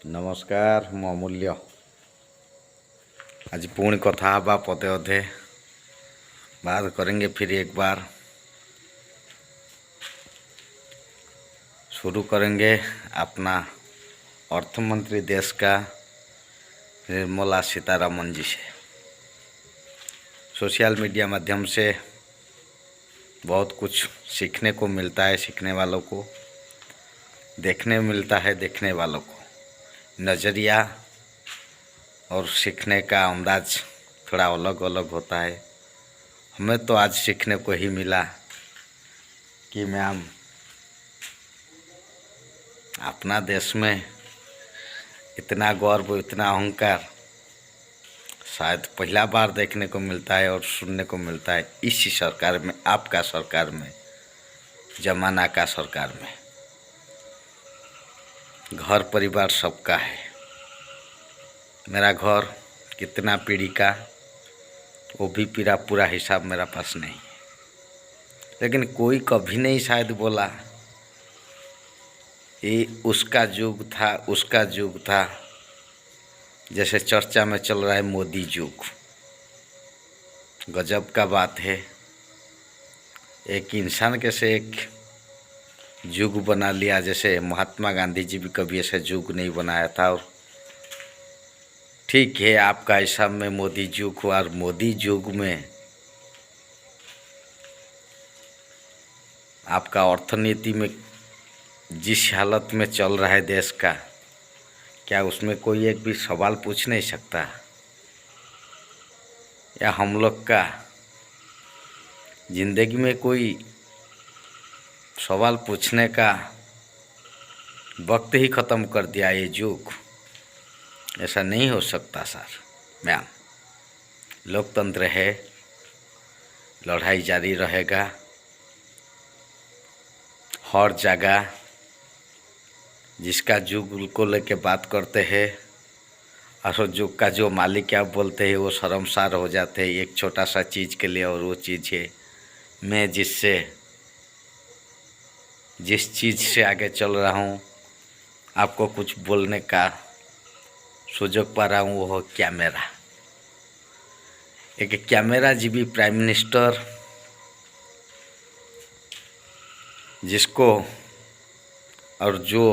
नमस्कार मो अमूल्य। आज पुणी कथा हवा पदे अधे बात करेंगे। फिर एक बार शुरू करेंगे अपना अर्थ मंत्री देश का निर्मला सीतारमण जी से। सोशल मीडिया माध्यम से बहुत कुछ सीखने को मिलता है, सीखने वालों को देखने मिलता है, देखने वालों को नज़रिया और सीखने का अंदाज थोड़ा अलग अलग होता है। हमें तो आज सीखने को ही मिला कि मैम अपना देश में इतना गौरव, इतना अहंकार शायद पहला बार देखने को मिलता है और सुनने को मिलता है इसी सरकार में, आपका सरकार में, जमाना का सरकार में। घर परिवार सबका है। मेरा घर कितना पीढ़ी का, वो भी पूरा हिसाब मेरा पास नहीं है। लेकिन कोई कभी नहीं शायद बोला ये उसका युग था, उसका युग था। जैसे चर्चा में चल रहा है मोदी युग। गजब का बात है, एक इंसान कैसे एक युग बना लिया। जैसे महात्मा गांधी जी भी कभी ऐसा युग नहीं बनाया था। और ठीक है, आपका हिसाब में मोदी युग हुआ और मोदी युग में आपका अर्थनीति में जिस हालत में चल रहा है देश का, क्या उसमें कोई एक भी सवाल पूछ नहीं सकता? या हम लोग का जिंदगी में कोई सवाल पूछने का वक्त ही ख़त्म कर दिया ये युग? ऐसा नहीं हो सकता सर मैम। लोकतंत्र है, लड़ाई जारी रहेगा हर जगह। जिसका युग को लेके बात करते हैं और युग का जो मालिक आप बोलते हैं वो शर्मसार हो जाते हैं एक छोटा सा चीज़ के लिए। और वो चीज़ है मैं जिस चीज़ से आगे चल रहा हूँ, आपको कुछ बोलने का सुযোগ पा रहा हूँ, वो हो कैमरा। एक कैमरा जीबी प्राइम मिनिस्टर, जिसको और जो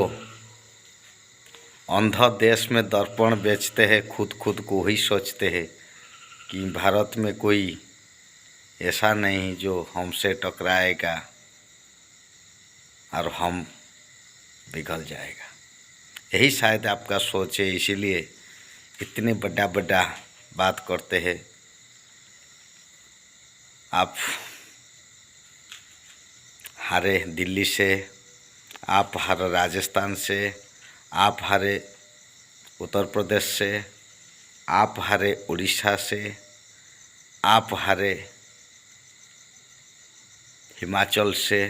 अंधा देश में दर्पण बेचते हैं, खुद को ही सोचते हैं कि भारत में कोई ऐसा नहीं जो हमसे टकराएगा और हम पिघल जाएगा। यही शायद आपका सोच है, इसीलिए इतने बड़ा बात करते हैं। आप हारे दिल्ली से, आप हारे राजस्थान से, आप हारे उत्तर प्रदेश से, आप हारे उड़ीसा से, आप हारे हिमाचल से,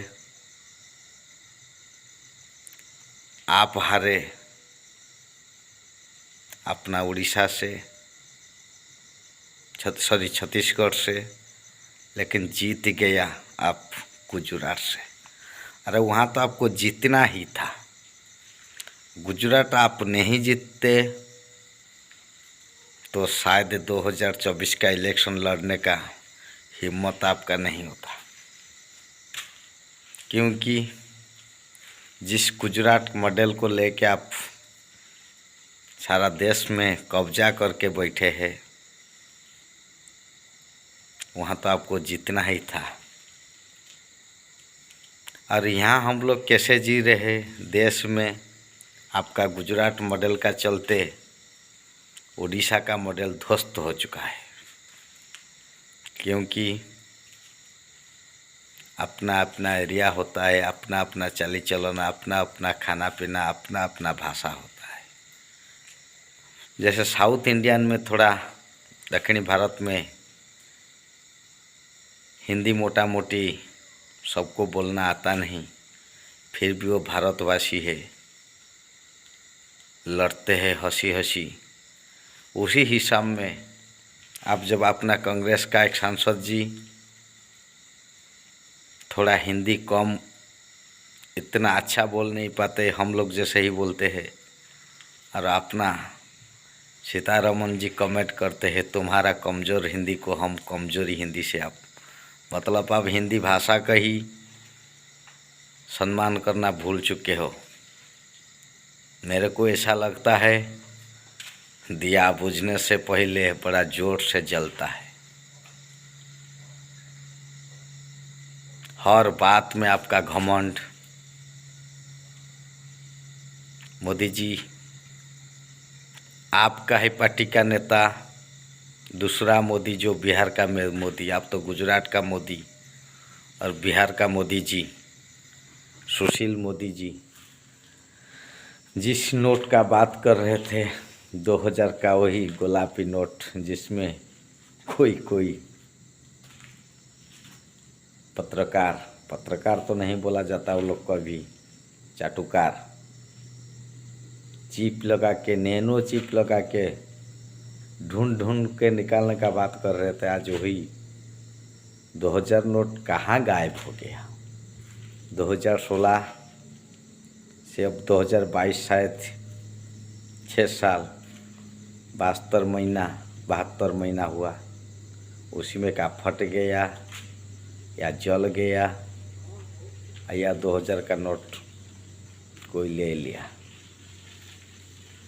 आप हारे अपना उड़ीसा से, छत्तीसगढ़ से, लेकिन जीत गया आप गुजरात से। अरे वहाँ तो आपको जीतना ही था। गुजरात आप नहीं जीतते तो शायद 2024 का इलेक्शन लड़ने का हिम्मत आपका नहीं होता। क्योंकि जिस गुजरात मॉडल को लेके आप सारा देश में कब्जा करके बैठे हैं, वहाँ तो आपको जीतना ही था। और यहाँ हम लोग कैसे जी रहे देश में, आपका गुजरात मॉडल का चलते उड़ीसा का मॉडल ध्वस्त हो चुका है। क्योंकि अपना अपना एरिया होता है, अपना अपना चाली चलन, अपना अपना खाना पीना, अपना अपना भाषा होता है। जैसे साउथ इंडियन में थोड़ा, दक्षिणी भारत में हिंदी मोटा मोटी सबको बोलना आता नहीं, फिर भी वो भारतवासी है, लड़ते हैं हंसी हंसी। उसी हिसाब में आप जब अपना कांग्रेस का एक सांसद जी थोड़ा हिंदी कम, इतना अच्छा बोल नहीं पाते, हम लोग जैसे ही बोलते हैं, और अपना सीतारमन जी कमेंट करते हैं तुम्हारा कमज़ोर हिंदी को हम कमज़ोरी हिंदी से आप मतलब आप हिंदी भाषा का ही सम्मान करना भूल चुके हो। मेरे को ऐसा लगता है दिया बुझने से पहले बड़ा जोर से जलता है। हर बात में आपका घमंड। मोदी जी आपका ही पार्टी का नेता, दूसरा मोदी जो बिहार का मोदी, आप तो गुजरात का मोदी और बिहार का मोदी जी सुशील मोदी जी जिस नोट का बात कर रहे थे 2000 का, वही गुलाबी नोट जिसमें कोई पत्रकार तो नहीं बोला जाता, वो लोग का भी चाटुकार चिप लगा के, नैनो चिप लगा के ढूंढ के निकालने का बात कर रहे थे। आज वही 2000 नोट कहाँ गायब हो गया। 2016 से अब 2022 शायद 6 साल 72 महीना हुआ, उसी में का फट गया या जल गया या 2000 का नोट कोई ले लिया।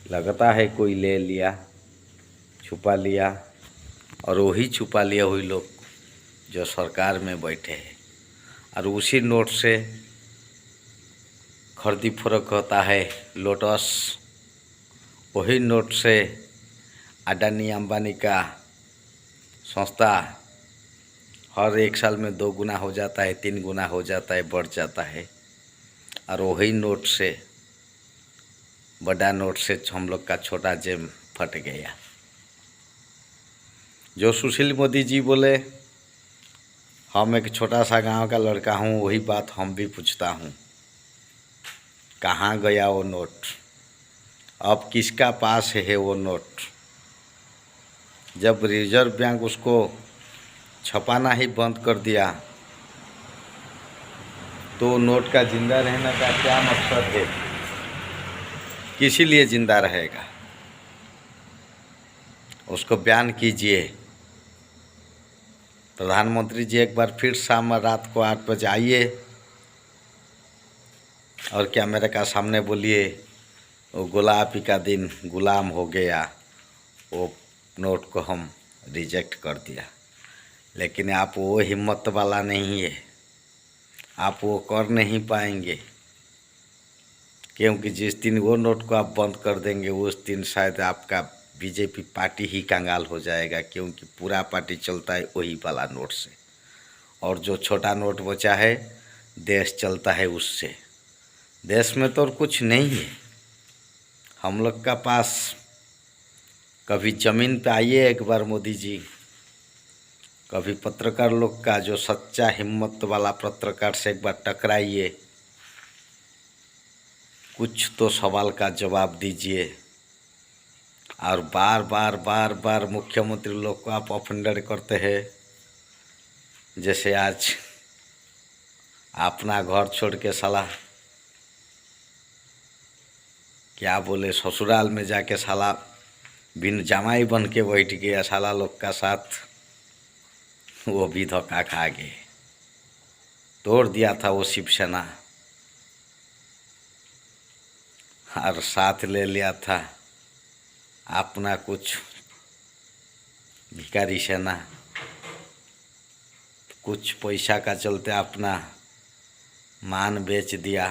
लगता है कोई ले लिया, छुपा लिया, और वही छुपा लिया हुई लोग जो सरकार में बैठे हैं। और उसी नोट से खरीदी फरोख्त होता है लोटस, वही नोट से अडानी अंबानी का संस्था हर 1 साल में 2 गुना हो जाता है, 3 गुना हो जाता है, बढ़ जाता है। और वही नोट से, बड़ा नोट से हम लोग का छोटा जेब फट गया। जो सुशील मोदी जी बोले हम एक छोटा सा गांव का लड़का हूँ, वही बात हम भी पूछता हूँ, कहाँ गया वो नोट? अब किसका पास है वो नोट? जब रिजर्व बैंक उसको छपाना ही बंद कर दिया तो नोट का जिंदा रहने का क्या मकसद है? किसी लिए जिंदा रहेगा? उसको बयान कीजिए। प्रधानमंत्री जी एक बार फिर शाम रात को 8 बजे आइए और कैमरे का सामने बोलिए वो गुलाबी का दिन गुलाम हो गया, वो नोट को हम रिजेक्ट कर दिया। लेकिन आप वो हिम्मत वाला नहीं है, आप वो कर नहीं पाएंगे, क्योंकि जिस दिन वो नोट को आप बंद कर देंगे उस दिन शायद आपका बीजेपी पार्टी ही कंगाल हो जाएगा, क्योंकि पूरा पार्टी चलता है वही वाला नोट से, और जो छोटा नोट बचा है देश चलता है उससे। देश में तो और कुछ नहीं है। हम लोग का पास कभी ज़मीन पे आइए एक बार मोदी जी, कभी पत्रकार लोग का जो सच्चा हिम्मत वाला पत्रकार से एक बार टकराइए, कुछ तो सवाल का जवाब दीजिए। और बार मुख्यमंत्री लोग को आप ऑफेंडर करते हैं। जैसे आज अपना घर छोड़ के साला क्या बोले ससुराल में जाके साला बिन जमाई बन के बैठ गया साला लोग का साथ, वो भी धोखा खा गए। तोड़ दिया था वो शिवसेना और साथ ले लिया था अपना कुछ भिखारी सेना। कुछ पैसा का चलते अपना मान बेच दिया,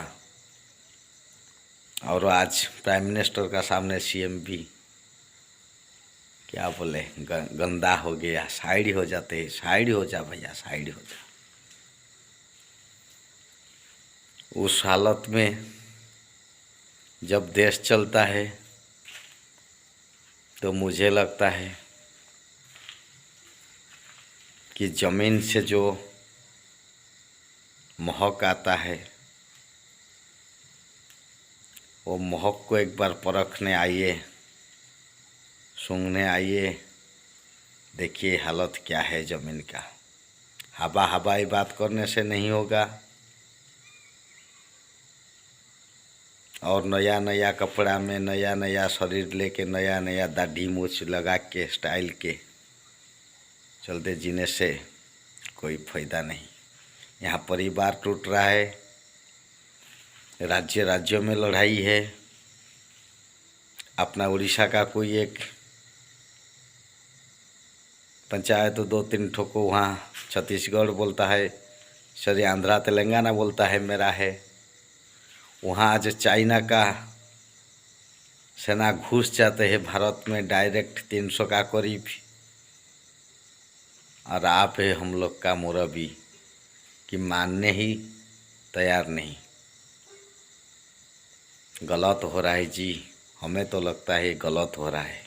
और आज प्राइम मिनिस्टर का सामने सीएम भी क्या बोले गंदा हो गया। साइड हो जाते, साइड हो जा भैया, साइड हो जा। उस हालत में जब देश चलता है तो मुझे लगता है कि ज़मीन से जो महक आता है वो महक को एक बार परखने आइए, सूंघने आइए, देखिए हालत क्या है ज़मीन का। हवाई बात करने से नहीं होगा, और नया नया कपड़ा में नया नया शरीर लेके नया नया दाढ़ी मूछ लगा के स्टाइल के चलते जीने से कोई फायदा नहीं। यहाँ परिवार टूट रहा है, राज्य राज्यों में लड़ाई है। अपना उड़ीसा का कोई एक पंचायत तो 2-3 ठो को वहाँ छत्तीसगढ़ बोलता है, सॉरी आंध्रा तेलंगाना बोलता है मेरा है। वहाँ आज चाइना का सेना घुस जाते हैं भारत में डायरेक्ट 300 का करीब, और आप है हम लोग का मुरब्बी कि मानने ही तैयार नहीं। गलत हो रहा है जी, हमें तो लगता है गलत हो रहा है।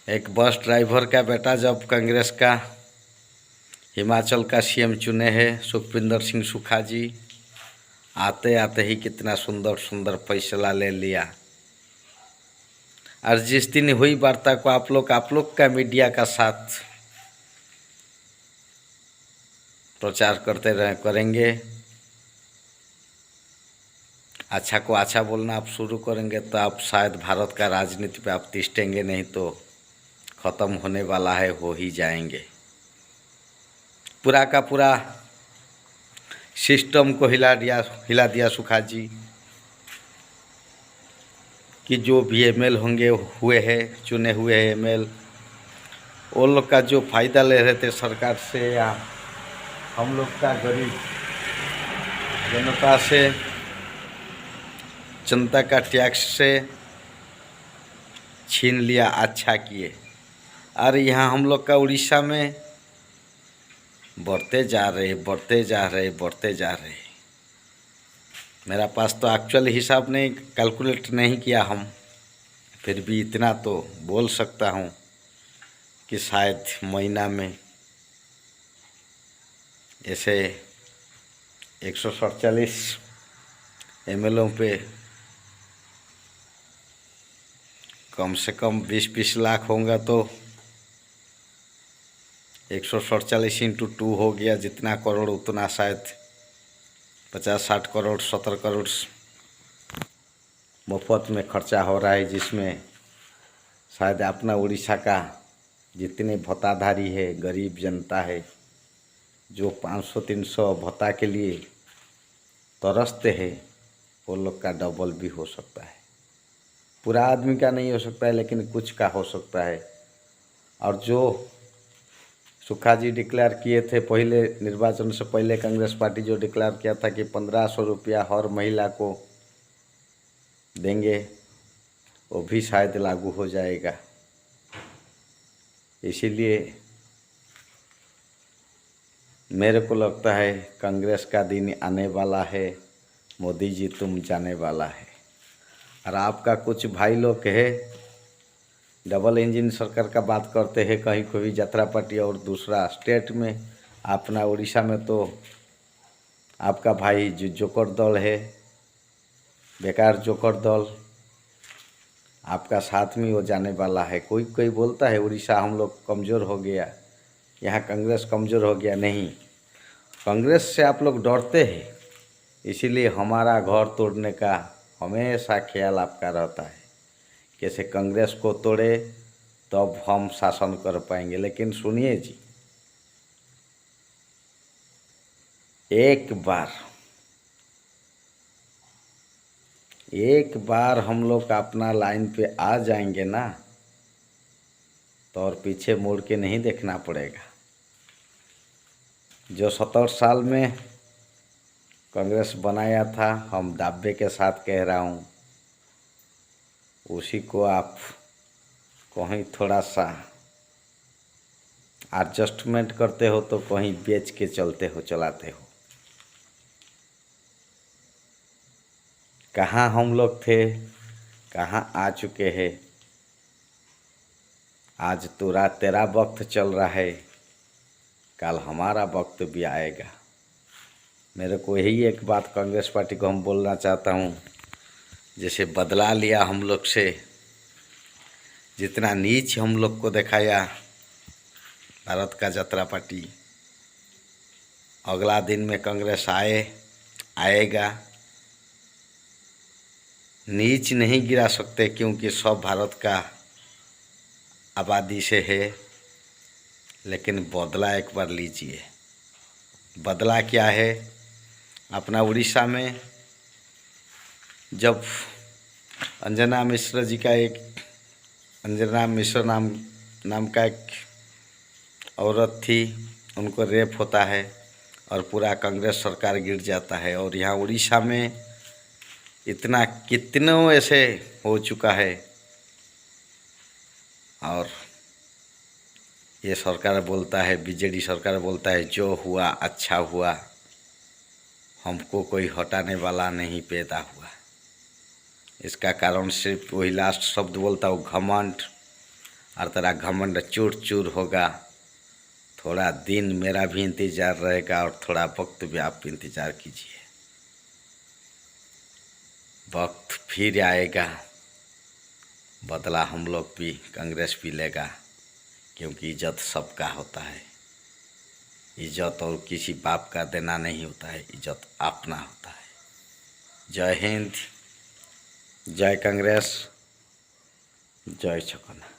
एक बस ड्राइवर का बेटा जब कांग्रेस का हिमाचल का सीएम चुने हैं सुखविंदर सिंह सुखा जी, आते आते ही कितना सुंदर सुंदर फैसला ले लिया। और जिस दिन हुई वार्ता को आप लोग का मीडिया का साथ प्रचार करते करेंगे, अच्छा को अच्छा बोलना आप शुरू करेंगे तो आप शायद भारत का राजनीति पे आप तिष्ठेंगे, नहीं तो ख़त्म होने वाला है, हो ही जाएंगे। पूरा का पूरा सिस्टम को हिला दिया सुखा जी कि जो भी एमएल होंगे हुए हैं, चुने हुए एमएल, वो लोग का जो फ़ायदा ले रहे थे सरकार से या हम लोग का गरीब जनता से, जनता का टैक्स से छीन लिया, अच्छा किए। और यहाँ हम लोग का उड़ीसा में बढ़ते जा रहे। मेरा पास तो एक्चुअल हिसाब नहीं, कैलकुलेट नहीं किया हम, फिर भी इतना तो बोल सकता हूँ कि शायद महीना में ऐसे 147 एमएलओ पे कम से कम 20-20 लाख होगा तो 147 × 2 हो गया, जितना करोड़ उतना शायद 50-60 करोड़ 70 करोड़ मुफ्त में खर्चा हो रहा है, जिसमें शायद अपना उड़ीसा का जितने भत्ताधारी है, गरीब जनता है जो 500-300 भत्ता के लिए तरसते हैं, वो लोग का डबल भी हो सकता है। पूरा आदमी का नहीं हो सकता है, लेकिन कुछ का हो सकता है। और जो सुखा जी डिक्लेयर किए थे पहले निर्वाचन से पहले, कांग्रेस पार्टी जो डिक्लेयर किया था कि 1500 रुपया हर महिला को देंगे, वो भी शायद लागू हो जाएगा। इसीलिए मेरे को लगता है कांग्रेस का दिन आने वाला है, मोदी जी तुम जाने वाला है। और आपका कुछ भाई लोग है डबल इंजन सरकार का बात करते हैं, कहीं कोई यात्रा पार्टी और दूसरा स्टेट में। अपना उड़ीसा में तो आपका भाई जो जोकर दल है, बेकार जोकर दल, आपका साथ में वो जाने वाला है। कोई बोलता है उड़ीसा हम लोग कमज़ोर हो गया, यहाँ कांग्रेस कमज़ोर हो गया। नहीं, कांग्रेस से आप लोग डरते हैं, इसीलिए हमारा घर तोड़ने का हमेशा ख्याल आपका रहता है, कैसे कांग्रेस को तोड़े तब हम शासन कर पाएंगे। लेकिन सुनिए जी, एक बार हम लोग अपना लाइन पे आ जाएंगे ना, तो और पीछे मुड़ के नहीं देखना पड़ेगा। जो 70 साल में कांग्रेस बनाया था, हम दावे के साथ कह रहा हूँ, उसी को आप कहीं थोड़ा सा एडजस्टमेंट करते हो तो कहीं बेच के चलाते हो। कहाँ हम लोग थे, कहाँ आ चुके हैं। आज तेरा वक्त चल रहा है, कल हमारा वक्त भी आएगा। मेरे को यही एक बात कांग्रेस पार्टी को हम बोलना चाहता हूँ, जैसे बदला लिया हम लोग से, जितना नीच हम लोग को दिखाया भारत का यात्रा पार्टी, अगला दिन में कांग्रेस आएगा नीच नहीं गिरा सकते, क्योंकि सब भारत का आबादी से है। लेकिन बदला एक बार लीजिए। बदला क्या है? अपना उड़ीसा में जब अंजना मिश्र जी का एक अंजना मिश्र नाम का एक औरत थी, उनको रेप होता है और पूरा कांग्रेस सरकार गिर जाता है। और यहाँ उड़ीसा में इतना कितनों ऐसे हो चुका है, और ये सरकार बोलता है, बीजेडी सरकार बोलता है जो हुआ अच्छा हुआ, हमको कोई हटाने वाला नहीं पैदा हुआ। इसका कारण सिर्फ वही लास्ट शब्द बोलता हूँ, घमंड। और तेरा घमंड चूर चूर होगा। थोड़ा दिन मेरा भी इंतज़ार रहेगा और थोड़ा वक्त भी आप इंतज़ार कीजिए। वक्त फिर आएगा, बदला हम लोग भी, कांग्रेस भी लेगा। क्योंकि इज्जत सबका होता है। इज्जत और किसी बाप का देना नहीं होता है, इज्जत अपना होता है। जय हिंद, जय कांग्रेस, जय छकना।